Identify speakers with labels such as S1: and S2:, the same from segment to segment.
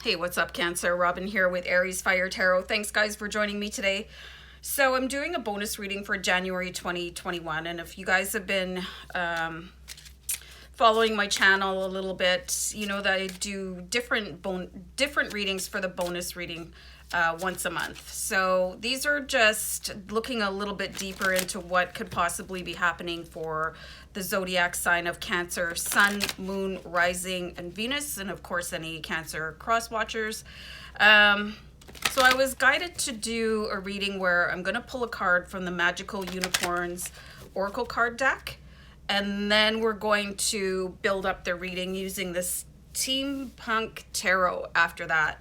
S1: Hey, what's up, Cancer? Robin here with AriesFireTarot. Thanks, guys, for joining me today. So I'm doing a bonus reading for January 2021, and if you guys have been following my channel a little bit, you know that I do different readings for the bonus reading once a month. So these are just looking a little bit deeper into what could possibly be happening for the zodiac sign of Cancer, Sun, Moon, Rising, and Venus, and of course any Cancer cross watchers. So I was guided to do a reading where I'm going to pull a card from the Magical Unicorns Oracle card deck, and then we're going to build up the reading using this Steampunk Tarot after that.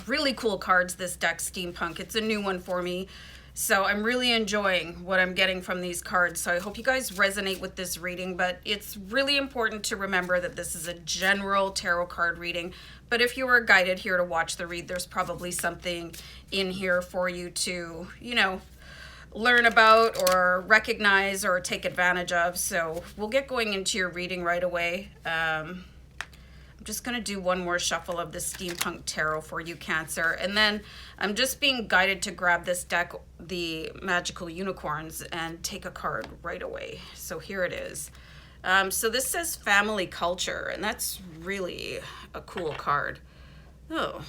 S1: Really cool cards, this deck, Steampunk. It's a new one for me. So I'm really enjoying what I'm getting from these cards. So I hope you guys resonate with this reading, but it's really important to remember that this is a general tarot card reading. But if you were guided here to watch the read, there's probably something in here for you to, you know, learn about or recognize or take advantage of. So we'll get going into your reading right away. I'm just going to do one more shuffle of the Steampunk Tarot for you, Cancer. And then I'm just being guided to grab this deck, the Magical Unicorns, and take a card right away. So here it is. So this says family culture, and that's really a cool card. Oh.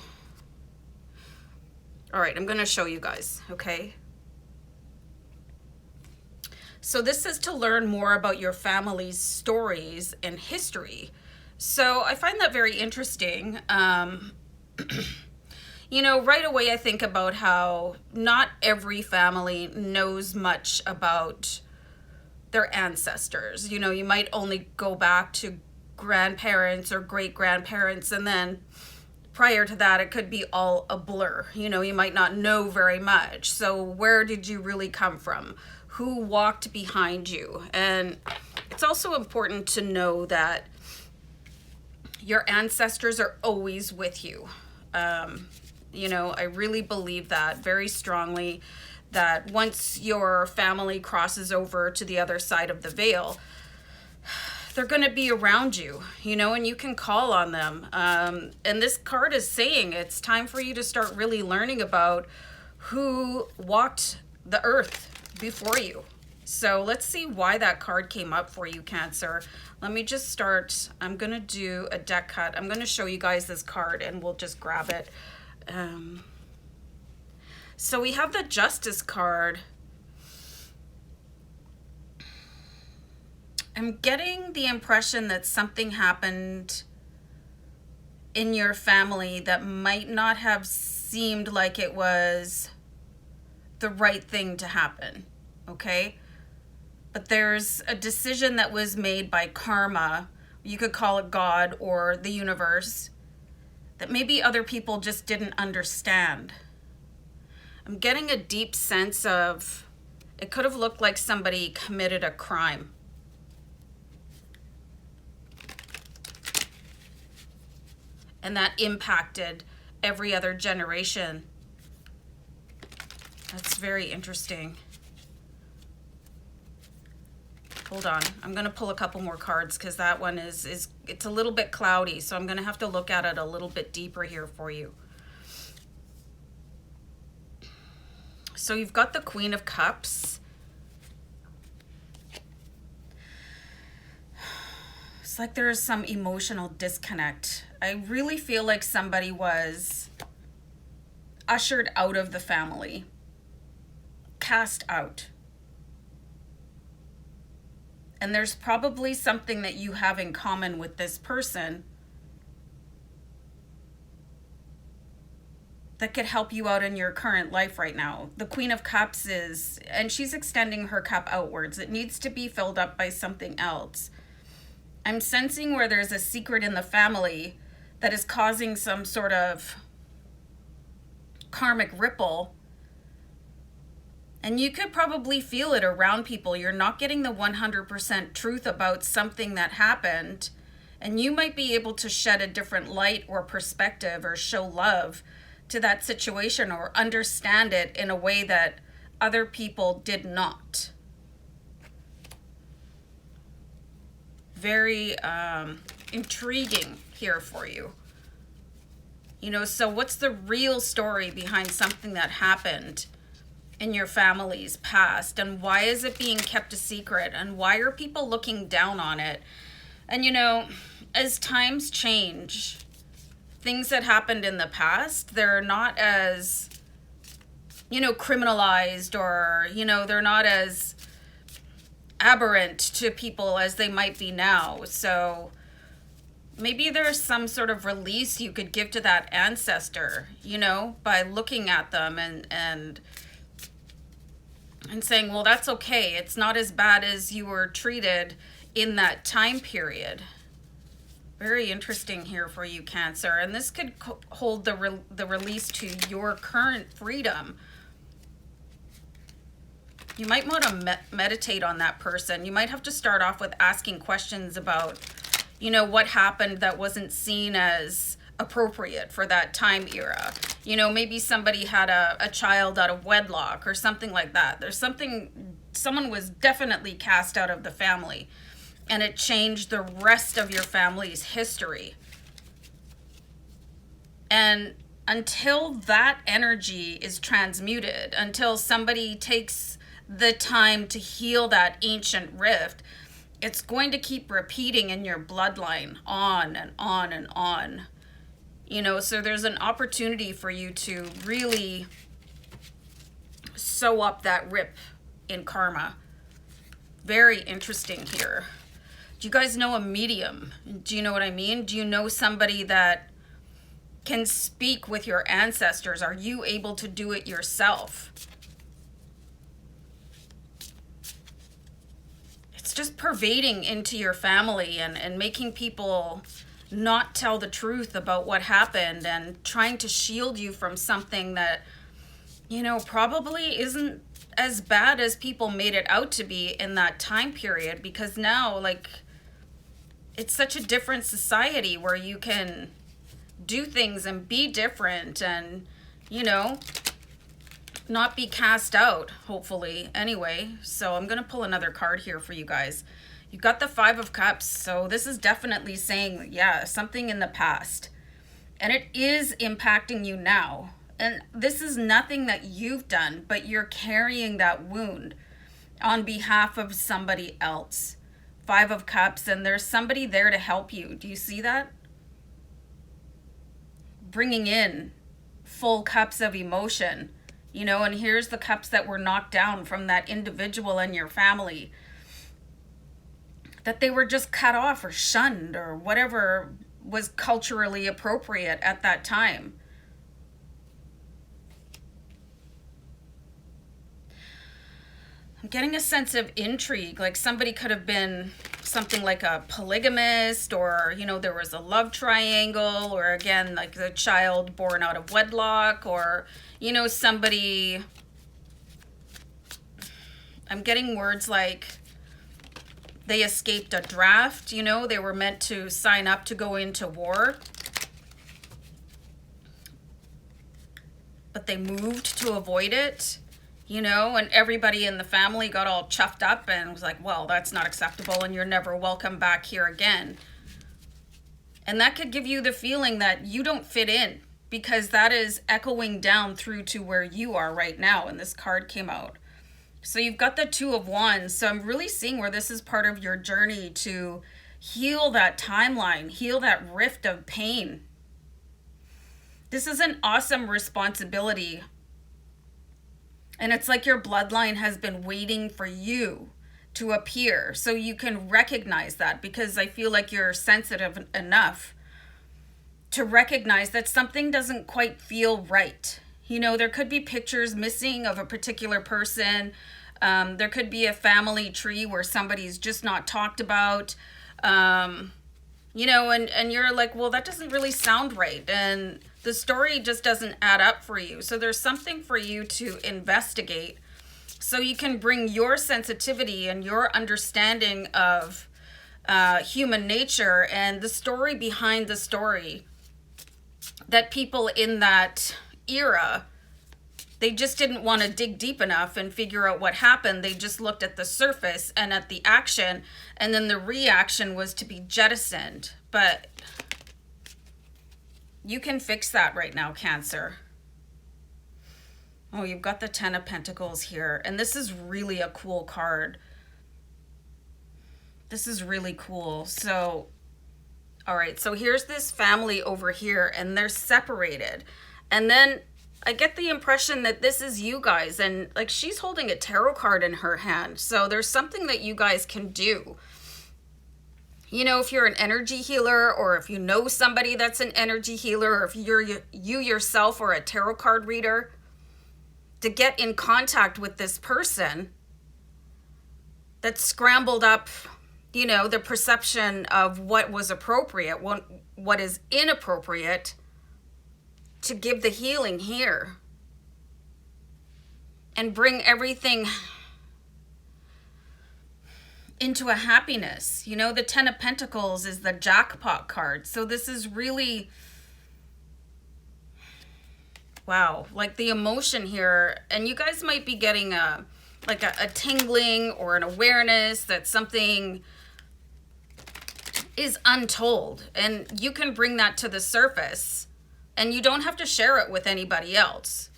S1: All right, I'm going to show you guys, okay? So this says to learn more about your family's stories and history. So I find that very interesting. You know, right away I think about how not every family knows much about their ancestors. You know, you might only go back to grandparents or great-grandparents, and then prior to that it could be all a blur. You know, you might not know very much. So where did you really come from? Who walked behind you? And it's also important to know that your ancestors are always with you. You know, I really believe that very strongly, that once your family crosses over to the other side of the veil, they're going to be around you, you know, and you can call on them. And this card is saying it's time for you to start really learning about who walked the earth before you. So let's see why that card came up for you, Cancer. Let me just start. I'm going to do a deck cut. I'm going to show you guys this card and we'll just grab it. So we have the Justice card. I'm getting the impression that something happened in your family that might not have seemed like it was the right thing to happen, okay? But there's a decision that was made by karma, you could call it God or the universe, that maybe other people just didn't understand. I'm getting a deep sense of, it could have looked like somebody committed a crime. And that impacted every other generation. That's very interesting. Hold on, I'm gonna pull a couple more cards because that one is it's a little bit cloudy, so I'm gonna have to look at it a little bit deeper here for you. So you've got the Queen of Cups. It's like there is some emotional disconnect. I really feel like somebody was ushered out of the family, cast out. And there's probably something that you have in common with this person that could help you out in your current life right now. The Queen of Cups is, and she's extending her cup outwards. It needs to be filled up by something else. I'm sensing where there's a secret in the family that is causing some sort of karmic ripple. And you could probably feel it around people. You're not getting the 100% truth about something that happened. And you might be able to shed a different light or perspective or show love to that situation or understand it in a way that other people did not. Very intriguing here for you. You know, so what's the real story behind something that happened in your family's past? And why is it being kept a secret? And why are people looking down on it? And, you know, as times change, things that happened in the past, they're not as, you know, criminalized, or, you know, they're not as aberrant to people as they might be now. So maybe there's some sort of release you could give to that ancestor, you know, by looking at them and saying, well, that's okay. It's not as bad as you were treated in that time period. Very interesting here for you, Cancer. And this could hold the release to your current freedom. You might want to meditate on that person. You might have to start off with asking questions about, you know, what happened that wasn't seen as appropriate for that time era. You know, maybe somebody had a child out of wedlock or something like that. There's something, someone was definitely cast out of the family, and it changed the rest of your family's history. And until that energy is transmuted, until somebody takes the time to heal that ancient rift, it's going to keep repeating in your bloodline on and on and on. You know, so there's an opportunity for you to really sew up that rip in karma. Very interesting here. Do you guys know a medium? Do you know what I mean? Do you know somebody that can speak with your ancestors? Are you able to do it yourself? It's just pervading into your family and making people not tell the truth about what happened, and trying to shield you from something that, you know, probably isn't as bad as people made it out to be in that time period. Because now, like, it's such a different society where you can do things and be different and, you know, not be cast out, hopefully. Anyway, so I'm going to pull another card here for you guys. You've got the Five of Cups. So this is definitely saying, yeah, something in the past. And it is impacting you now. And this is nothing that you've done, but you're carrying that wound on behalf of somebody else. Five of Cups, and there's somebody there to help you. Do you see that? Bringing in full cups of emotion, you know, and here's the cups that were knocked down from that individual in your family, that they were just cut off or shunned or whatever was culturally appropriate at that time. I'm getting a sense of intrigue, like somebody could have been something like a polygamist, or, you know, there was a love triangle, or again, like the child born out of wedlock, or, you know, somebody, I'm getting words like they escaped a draft, you know, they were meant to sign up to go into war, but they moved to avoid it. You know, and everybody in the family got all chuffed up and was like, well, that's not acceptable and you're never welcome back here again. And that could give you the feeling that you don't fit in, because that is echoing down through to where you are right now. And this card came out. So you've got the Two of Wands. So I'm really seeing where this is part of your journey to heal that timeline, heal that rift of pain. This is an awesome responsibility. And it's like your bloodline has been waiting for you to appear so you can recognize that, because I feel like you're sensitive enough to recognize that something doesn't quite feel right. You know, there could be pictures missing of a particular person. There could be a family tree where somebody's just not talked about. You know, and you're like, well, that doesn't really sound right. And the story just doesn't add up for you. So there's something for you to investigate so you can bring your sensitivity and your understanding of human nature and the story behind the story, that people in that era, they just didn't want to dig deep enough and figure out what happened. They just looked at the surface and at the action, and then the reaction was to be jettisoned. But You can fix that right now, Cancer. Oh, you've got the Ten of Pentacles here. And this is really a cool card. This is really cool. So, all right. So here's this family over here and they're separated. And then I get the impression that this is you guys. And like she's holding a tarot card in her hand. So there's something that you guys can do. You know, if you're an energy healer or if you know somebody that's an energy healer or if you yourself are a tarot card reader, to get in contact with this person that scrambled up, you know, the perception of what was appropriate, what is inappropriate, to give the healing here and bring everything into a happiness. You know, the Ten of Pentacles is the jackpot card. So this is really, wow, like the emotion here. And you guys might be getting a tingling or an awareness that something is untold. And you can bring that to the surface. And you don't have to share it with anybody else.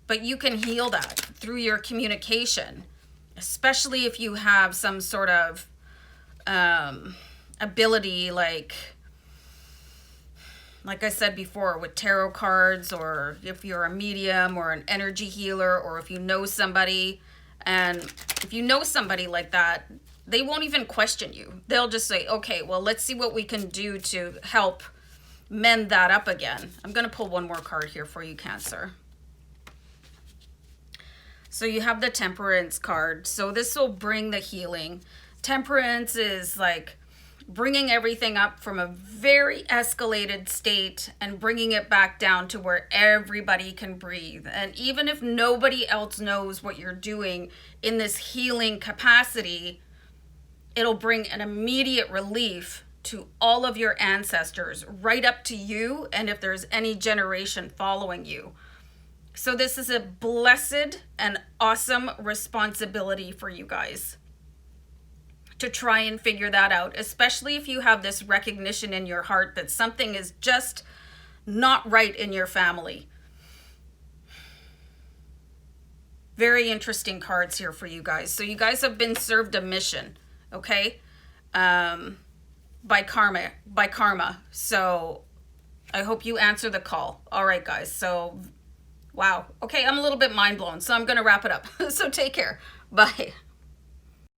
S1: But you can heal that through your communication. Especially if you have some sort of ability, like I said before, with tarot cards, or if you're a medium or an energy healer, or if you know somebody. And if you know somebody like that, they won't even question you. They'll just say, okay, well, let's see what we can do to help mend that up again. I'm going to pull one more card here for you, Cancer. So you have the Temperance card. So this will bring the healing. Temperance is like bringing everything up from a very escalated state and bringing it back down to where everybody can breathe. And even if nobody else knows what you're doing in this healing capacity, it'll bring an immediate relief to all of your ancestors, right up to you, and if there's any generation following you. So this is a blessed and awesome responsibility for you guys to try and figure that out, especially if you have this recognition in your heart that something is just not right in your family. Very interesting cards here for you guys. So you guys have been served a mission, okay? By karma. So I hope you answer the call. All right, guys. So, wow. Okay, I'm a little bit mind blown, so I'm going to wrap it up. So take care. Bye.